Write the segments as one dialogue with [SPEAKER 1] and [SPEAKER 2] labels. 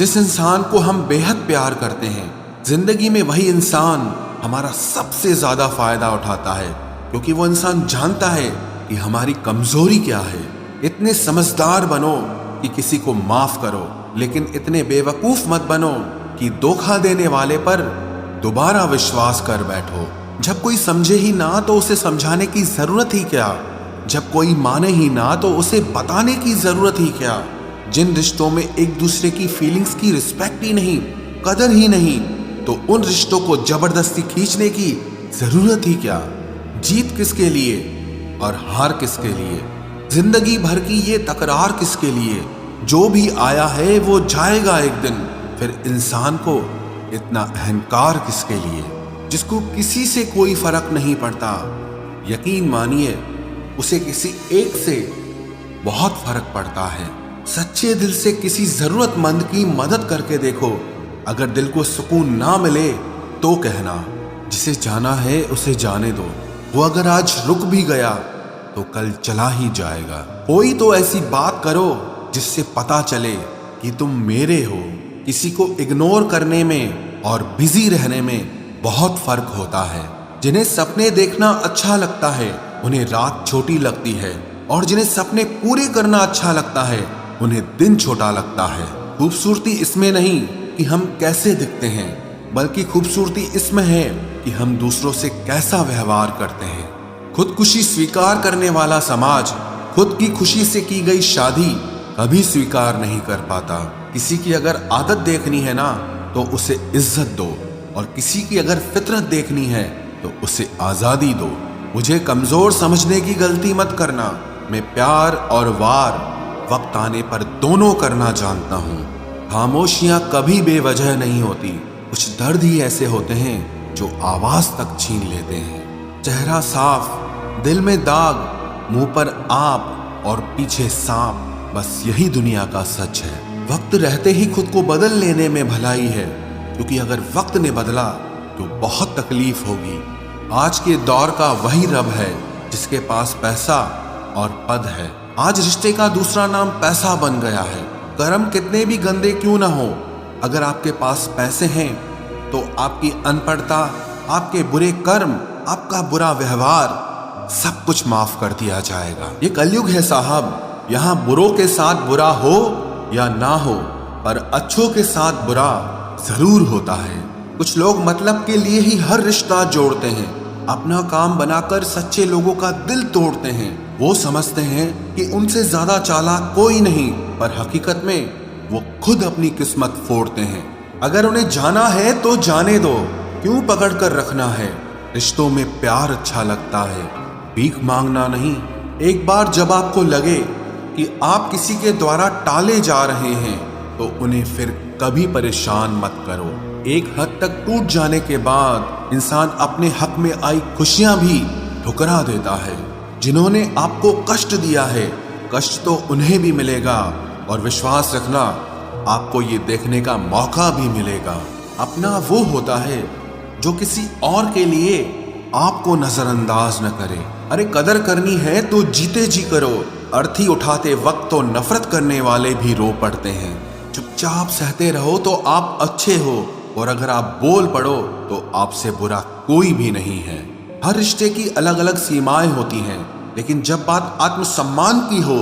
[SPEAKER 1] जिस इंसान को हम बेहद प्यार करते हैं, जिंदगी में वही इंसान हमारा सबसे ज्यादा फायदा उठाता है, क्योंकि वो इंसान जानता है कि हमारी कमजोरी क्या है। इतने समझदार बनो कि किसी को माफ करो, लेकिन इतने बेवकूफ मत बनो कि धोखा देने वाले पर दोबारा विश्वास कर बैठो। जब कोई समझे ही ना तो उसे समझाने की जरूरत ही क्या, जब कोई माने ही ना तो उसे बताने की जरूरत ही क्या। जिन रिश्तों में एक दूसरे की फीलिंग्स की रिस्पेक्ट ही नहीं, कदर ही नहीं, तो उन रिश्तों को जबरदस्ती खींचने की जरूरत ही क्या। जीत किसके लिए और हार किसके लिए, जिंदगी भर की ये तकरार किसके लिए। जो भी आया है वो जाएगा एक दिन, फिर इंसान को इतना अहंकार किसके लिए, जिसको किसी से कोई फर्क नहीं पड़ता। यकीन मानिए उसे किसी एक से बहुत फर्क पड़ता है। सच्चे दिल से किसी जरूरतमंद की मदद करके देखो। अगर दिल को सुकून ना मिले तो कहना, जिसे जाना है उसे जाने दो। वो अगर आज रुक भी गया तो कल चला ही जाएगा। कोई तो ऐसी बात करो जिससे पता चले कि तुम मेरे हो। किसी को इग्नोर करने में और बिजी रहने में बहुत फर्क होता है। जिन्हें सपने देखना अच्छा लगता है उन्हें रात छोटी लगती है, और जिन्हें सपने पूरे करना अच्छा लगता है उन्हें दिन छोटा लगता है। खूबसूरती इसमें नहीं कि हम कैसे दिखते हैं, बल्कि खूबसूरती इसमें है कि हम दूसरों से कैसा व्यवहार करते हैं। खुदकुशी स्वीकार करने वाला समाज खुद की खुशी से की गई शादी कभी स्वीकार नहीं कर पाता। किसी की अगर आदत देखनी है ना तो उसे इज्जत दो, और किसी की अगर फितरत देखनी है तो उसे आजादी दो। मुझे कमजोर समझने की गलती मत करना। मैं प्यार और वार वक्त आने पर दोनों करना जानता हूँ। खामोशियां कभी बेवजह नहीं होती। कुछ दर्द ही ऐसे होते हैं जो आवाज तक छीन लेते हैं। चेहरा साफ, दिल में दाग, मुंह पर आप और पीछे सांप, बस यही दुनिया का सच है। वक्त रहते ही खुद को बदल लेने में भलाई है, क्योंकि अगर वक्त ने बदला तो बहुत तकलीफ होगी। आज के दौर का वही रब है जिसके पास पैसा और पद है। आज रिश्ते का दूसरा नाम पैसा बन गया है। कर्म कितने भी गंदे क्यों ना हो, अगर आपके पास पैसे हैं तो आपकी अनपढ़ता, आपके बुरे कर्म, आपका बुरा व्यवहार सब कुछ माफ कर दिया जाएगा। ये कलयुग है साहब, यहाँ बुरों के साथ बुरा हो या ना हो, पर अच्छों के साथ बुरा जरूर होता है। कुछ लोग मतलब के लिए ही हर रिश्ता जोड़ते हैं, अपना काम बनाकर सच्चे लोगों का दिल तोड़ते हैं। वो समझते हैं कि उनसे ज्यादा चालाक कोई नहीं, पर हकीकत में वो खुद अपनी किस्मत फोड़ते हैं। अगर उन्हें जाना है तो जाने दो, क्यों पकड़ कर रखना है। रिश्तों में प्यार अच्छा लगता है, भीख मांगना नहीं। एक बार जब आपको लगे कि आप किसी के द्वारा टाले जा रहे हैं तो उन्हें फिर कभी परेशान मत करो। एक हद तक टूट जाने के बाद इंसान अपने हक में आई खुशियां भी ठुकरा देता है। जिन्होंने आपको कष्ट दिया है, कष्ट तो उन्हें भी मिलेगा, और विश्वास रखना आपको ये देखने का मौका भी मिलेगा। अपना वो होता है जो किसी और के लिए आपको नजरअंदाज न करे। अरे कदर करनी है तो जीते जी करो। अर्थी उठाते वक्त तो नफरत करने वाले भी रो पड़ते हैं। चुपचाप सहते रहो तो आप अच्छे हो, और अगर आप बोल पड़ो तो आपसे बुरा कोई भी नहीं है। हर रिश्ते की अलग अलग सीमाएं होती हैं, लेकिन जब बात आत्मसम्मान की हो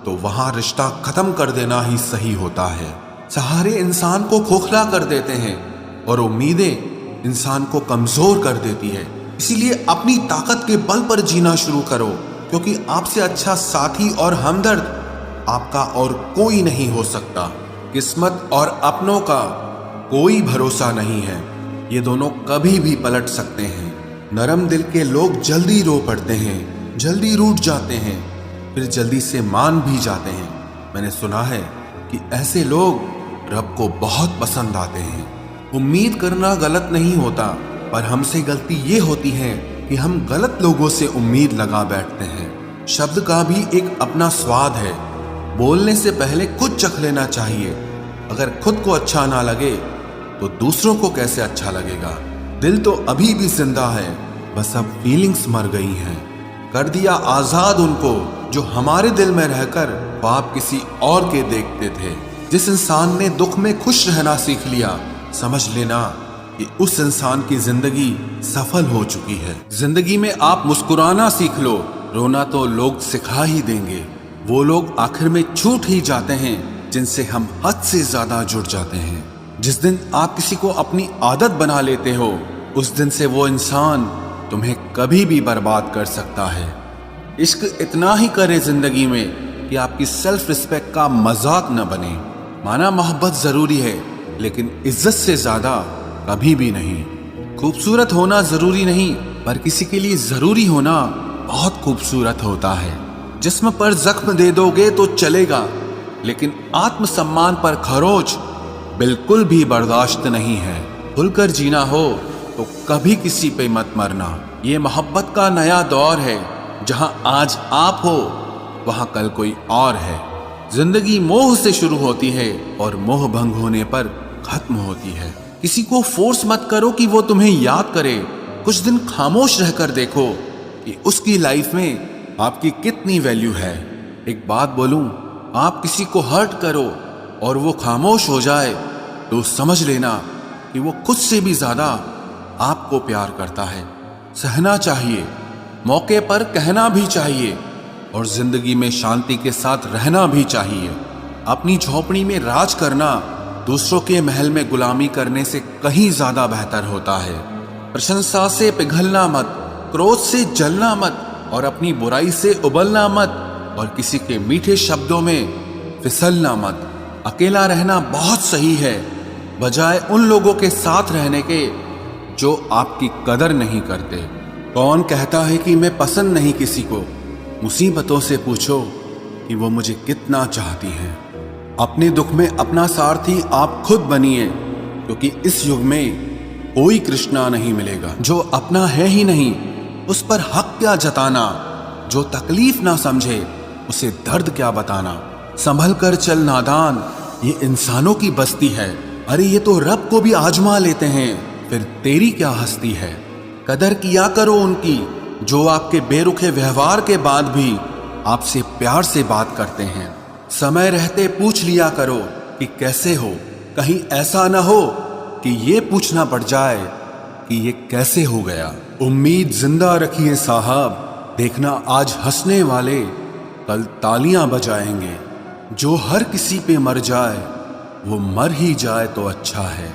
[SPEAKER 1] तो वहां रिश्ता खत्म कर देना ही सही होता है। सहारे इंसान को खोखला कर देते हैं, और उम्मीदें इंसान को कमजोर कर देती है। इसीलिए अपनी ताकत के बल पर जीना शुरू करो, क्योंकि आपसे अच्छा साथी और हमदर्द आपका और कोई नहीं हो सकता। किस्मत और अपनों का कोई भरोसा नहीं है, ये दोनों कभी भी पलट सकते हैं। नरम दिल के लोग जल्दी रो पड़ते हैं, जल्दी रूठ जाते हैं, फिर जल्दी से मान भी जाते हैं। मैंने सुना है कि ऐसे लोग रब को बहुत पसंद आते हैं। उम्मीद करना गलत नहीं होता, पर हमसे गलती ये होती है कि हम गलत लोगों से उम्मीद लगा बैठते हैं। शब्द का भी एक अपना स्वाद है, बोलने से पहले खुद चख लेना चाहिए। अगर खुद को अच्छा ना लगे तो दूसरों को कैसे अच्छा लगेगा। दिल तो अभी भी जिंदा है, बस अब फीलिंग्स मर गई हैं। कर दिया आजाद उनको जो हमारे दिल में रहकर ख्वाब किसी और के देखते थे। जिस इंसान ने दुख में खुश रहना सीख लिया, समझ लेना कि उस इंसान की जिंदगी सफल हो चुकी है। जिंदगी में आप मुस्कुराना सीख लो, रोना तो लोग सिखा ही देंगे। वो लोग आखिर में छूट ही जाते हैं जिनसे हम हद से ज्यादा जुड़ जाते हैं। जिस दिन आप किसी को अपनी आदत बना लेते हो, उस दिन से वो इंसान तुम्हें कभी भी बर्बाद कर सकता है। इश्क इतना ही करे जिंदगी में कि आपकी सेल्फ रिस्पेक्ट का मजाक न बने। माना मोहब्बत जरूरी है, लेकिन इज्जत से ज्यादा कभी भी नहीं। खूबसूरत होना जरूरी नहीं, पर किसी के लिए जरूरी होना बहुत खूबसूरत होता है। जिस्म पर जख्म दे दोगे तो चलेगा, लेकिन आत्मसम्मान पर खरोच बिल्कुल भी बर्दाश्त नहीं है। खुलकर जीना हो तो कभी किसी पे मत मरना। ये मोहब्बत का नया दौर है, जहां आज आप हो वहां कल कोई और है। जिंदगी मोह से शुरू होती है और मोह भंग होने पर खत्म होती है। किसी को फोर्स मत करो कि वो तुम्हें याद करे। कुछ दिन खामोश रहकर देखो कि उसकी लाइफ में आपकी कितनी वैल्यू है। एक बात बोलूं, आप किसी को हर्ट करो और वो खामोश हो जाए तो समझ लेना कि वो खुद से भी ज्यादा आपको प्यार करता है। सहना चाहिए, मौके पर कहना भी चाहिए, और जिंदगी में शांति के साथ रहना भी चाहिए। अपनी झोपड़ी में राज करना दूसरों के महल में गुलामी करने से कहीं ज्यादा बेहतर होता है। प्रशंसा से पिघलना मत, क्रोध से जलना मत, और अपनी बुराई से उबलना मत, और किसी के मीठे शब्दों में फिसलना मत। अकेला रहना बहुत सही है, बजाय उन लोगों के साथ रहने के जो आपकी कदर नहीं करते। कौन कहता है कि मैं पसंद नहीं किसी को? मुसीबतों से पूछो कि वो मुझे कितना चाहती हैं। अपने दुख में अपना सारथी आप खुद बनिए, क्योंकि इस युग में कोई कृष्णा नहीं मिलेगा। जो अपना है ही नहीं, उस पर हक क्या जताना? जो तकलीफ ना समझे, उसे दर्द क्या बताना? संभल कर चल नादान, ये इंसानों की बस्ती है। अरे ये तो रब को भी आजमा लेते हैं, फिर तेरी क्या हस्ती है? कदर किया करो उनकी जो आपके बेरुखे व्यवहार के बाद भी आपसे प्यार से बात करते हैं। समय रहते पूछ लिया करो कि कैसे हो, कहीं ऐसा ना हो कि ये पूछना पड़ जाए कि ये कैसे हो गया। उम्मीद जिंदा रखिए साहब, देखना आज हंसने वाले कल तालियां बजाएंगे। जो हर किसी पे मर जाए वो मर ही जाए तो अच्छा है।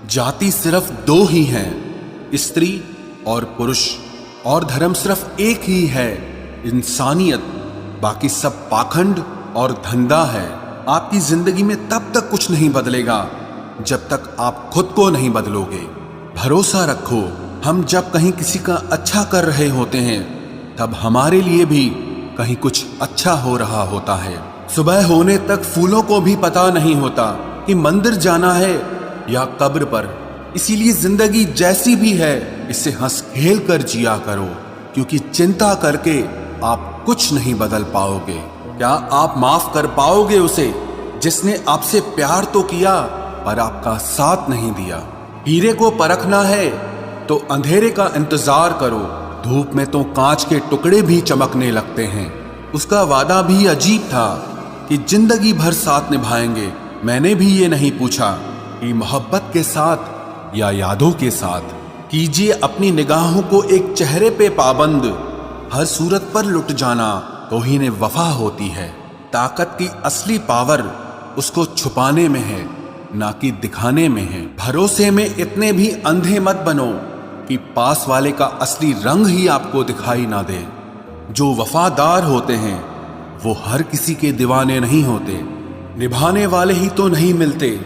[SPEAKER 1] जाति सिर्फ दो ही हैं, स्त्री और पुरुष, और धर्म सिर्फ एक ही है, इंसानियत। बाकी सब पाखंड और धंधा है। आपकी जिंदगी में तब तक कुछ नहीं बदलेगा जब तक आप खुद को नहीं बदलोगे। भरोसा रखो, हम जब कहीं किसी का अच्छा कर रहे होते हैं तब हमारे लिए भी कहीं कुछ अच्छा हो रहा होता है। सुबह होने तक फूलों को भी पता नहीं होता कि मंदिर जाना है या कब्र पर। इसीलिए जिंदगी जैसी भी है इसे हंस खेल कर जिया करो, क्योंकि चिंता करके आप कुछ नहीं बदल पाओगे। क्या आप माफ कर पाओगे उसे जिसने आपसे प्यार तो किया पर आपका साथ नहीं दिया? हीरे को परखना है तो अंधेरे का इंतजार करो। धूप में तो कांच के टुकड़े भी चमकने लगते हैं। उसका वादा भी अजीब था कि जिंदगी भर साथ निभाएंगे। मैंने भी ये नहीं पूछा कि मोहब्बत के साथ या यादों के साथ। कीजिए अपनी निगाहों को एक चेहरे पे पाबंद, हर सूरत पर लुट जाना तौहीन वफा होती है। ताकत की असली पावर उसको छुपाने में है, ना कि दिखाने में है। भरोसे में इतने भी अंधे मत बनो कि पास वाले का असली रंग ही आपको दिखाई ना दे। जो वफादार होते हैं वो हर किसी के दीवाने नहीं होते। निभाने वाले ही तो नहीं मिलते,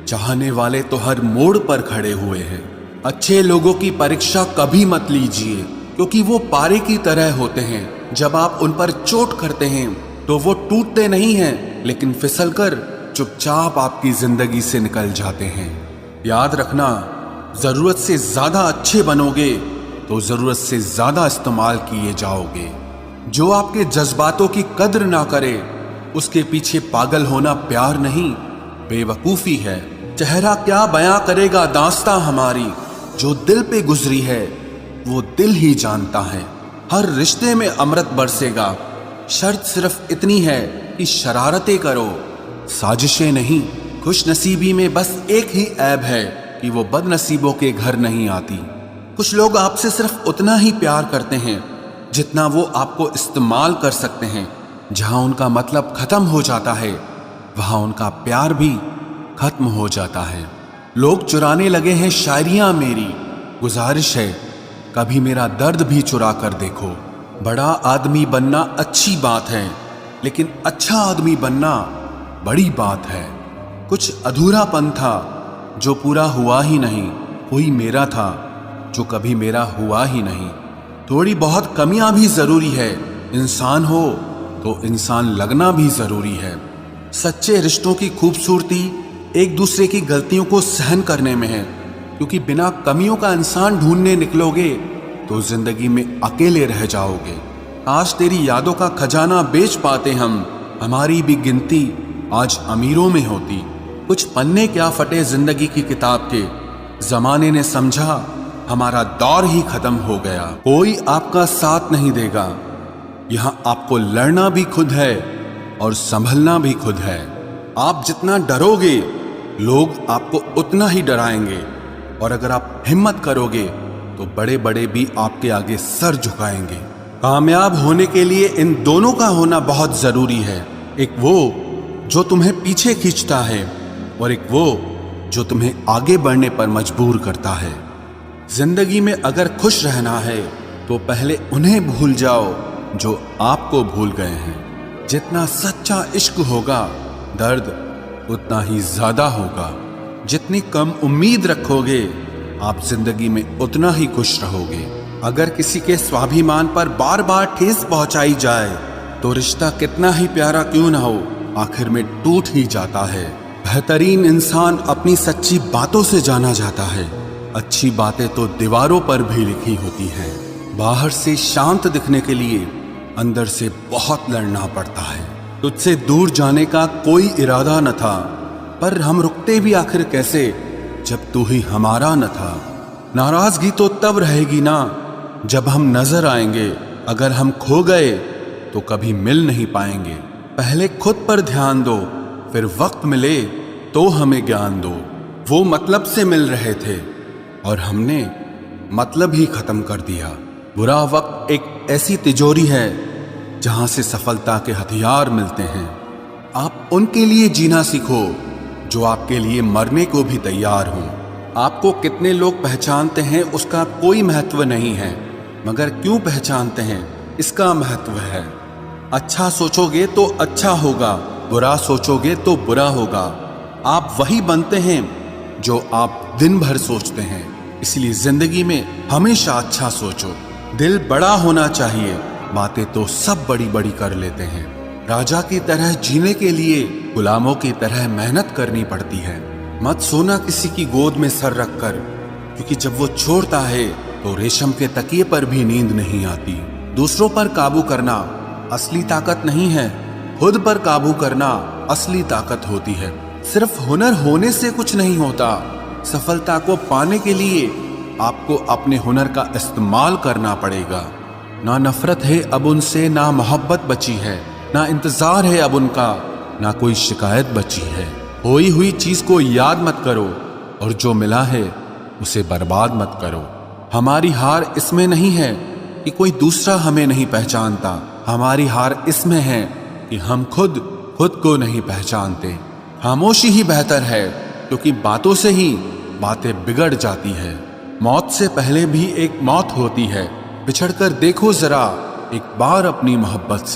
[SPEAKER 1] चाहने वाले तो हर मोड़ पर खड़े हुए हैं। अच्छे लोगों की परीक्षा कभी मत लीजिए, क्योंकि वो पारे की तरह होते हैं। जब आप उन पर चोट करते हैं तो वो टूटते नहीं हैं, लेकिन फिसलकर चुपचाप आपकी जिंदगी से निकल जाते हैं। याद रखना, जरूरत से ज्यादा अच्छे बनोगे तो जरूरत से ज्यादा इस्तेमाल किए जाओगे। जो आपके जज्बातों की कद्र ना करे उसके पीछे पागल होना प्यार नहीं, बेवकूफी है। चेहरा क्या बयां करेगा दास्तां हमारी, जो दिल पे गुजरी है वो दिल ही जानता है। हर रिश्ते में अमृत बरसेगा, शर्त सिर्फ इतनी है कि शरारतें करो साजिशें नहीं। खुशनसीबी में बस एक ही ऐब है कि वो बदनसीबों के घर नहीं आती। कुछ लोग आपसे सिर्फ उतना ही प्यार करते हैं जितना वो आपको इस्तेमाल कर सकते हैं। जहां उनका मतलब खत्म हो जाता है वहां उनका प्यार भी खत्म हो जाता है। लोग चुराने लगे हैं शायरियां मेरी, गुजारिश है कभी मेरा दर्द भी चुरा कर देखो। बड़ा आदमी बनना अच्छी बात है, लेकिन अच्छा आदमी बनना बड़ी बात है। कुछ अधूरापन था जो पूरा हुआ ही नहीं, कोई मेरा था जो कभी मेरा हुआ ही नहीं। थोड़ी बहुत कमियां भी जरूरी है, इंसान हो तो इंसान लगना भी जरूरी है। सच्चे रिश्तों की खूबसूरती एक दूसरे की गलतियों को सहन करने में है, क्योंकि बिना कमियों का इंसान ढूंढने निकलोगे तो जिंदगी में अकेले रह जाओगे। आज तेरी यादों का खजाना बेच पाते हम, हमारी भी गिनती आज अमीरों में होती। कुछ पन्ने क्या फटे जिंदगी की किताब के, जमाने ने समझा हमारा दौर ही खत्म हो गया। कोई आपका साथ नहीं देगा, यहां आपको लड़ना भी खुद है और संभलना भी खुद है। आप जितना डरोगे लोग आपको उतना ही डराएंगे, और अगर आप हिम्मत करोगे तो बड़े बड़े भी आपके आगे सर झुकाएंगे। कामयाब होने के लिए इन दोनों का होना बहुत जरूरी है। एक वो जो तुम्हें पीछे खींचता है और एक वो जो तुम्हें आगे बढ़ने पर मजबूर करता है। जिंदगी में अगर खुश रहना है तो पहले उन्हें भूल जाओ जो आपको भूल गए हैं। जितना सच्चा इश्क होगा दर्द उतना ही ज्यादा होगा। जितनी कम उम्मीद रखोगे आप जिंदगी में उतना ही खुश रहोगे। अगर किसी के स्वाभिमान पर बार बार ठेस पहुंचाई जाए तो रिश्ता कितना ही प्यारा क्यों ना हो, आखिर में टूट ही जाता है। बेहतरीन इंसान अपनी सच्ची बातों से जाना जाता है। अच्छी बातें तो दीवारों पर भी लिखी होती हैं। बाहर से शांत दिखने के लिए अंदर से बहुत लड़ना पड़ता है। तुझसे दूर जाने का कोई इरादा न था, पर हम रुकते भी आखिर कैसे जब तू ही हमारा न था। नाराजगी तो तब रहेगी ना जब हम नजर आएंगे, अगर हम खो गए तो कभी मिल नहीं पाएंगे। पहले खुद पर ध्यान दो, फिर वक्त मिले तो हमें ज्ञान दो। वो मतलब से मिल रहे थे और हमने मतलब ही खत्म कर दिया। बुरा वक्त एक ऐसी तिजोरी है जहां से सफलता के हथियार मिलते हैं। आप उनके लिए जीना सीखो जो आपके लिए मरने को भी तैयार हों। आपको कितने लोग पहचानते हैं उसका कोई महत्व नहीं है, मगर क्यों पहचानते हैं इसका महत्व है। अच्छा सोचोगे तो अच्छा होगा, बुरा सोचोगे तो बुरा होगा। आप वही बनते हैं जो आप दिन भर सोचते हैं। इसलिए जिंदगी में हमेशा अच्छा सोचो। दिल बड़ा होना चाहिए, बातें तो सब बड़ी बड़ी कर लेते हैं। राजा की तरह जीने के लिए गुलामों की तरह मेहनत करनी पड़ती है। मत सोना किसी की गोद में सर रखकर, क्योंकि जब वो छोड़ता है तो रेशम के तकिए पर भी नींद नहीं आती। दूसरों पर काबू करना असली ताकत नहीं है, खुद पर काबू करना असली ताकत होती है। सिर्फ हुनर होने से कुछ नहीं होता, सफलता को पाने के लिए आपको अपने हुनर का इस्तेमाल करना पड़ेगा। ना नफरत है अब उनसे, ना मोहब्बत बची है, ना इंतजार है अब उनका, ना कोई शिकायत बची है। खोई हुई चीज को याद मत करो और जो मिला है उसे बर्बाद मत करो। हमारी हार इसमें नहीं है कि कोई दूसरा हमें नहीं पहचानता, हमारी हार इसमें है कि हम खुद को नहीं पहचानते। खामोशी ही बेहतर है, क्योंकि बातों से ही बातें बिगड़ जाती है। मौत से पहले भी एक मौत होती है, बिछड़कर देखो जरा एक बार अपनी मोहब्बत से।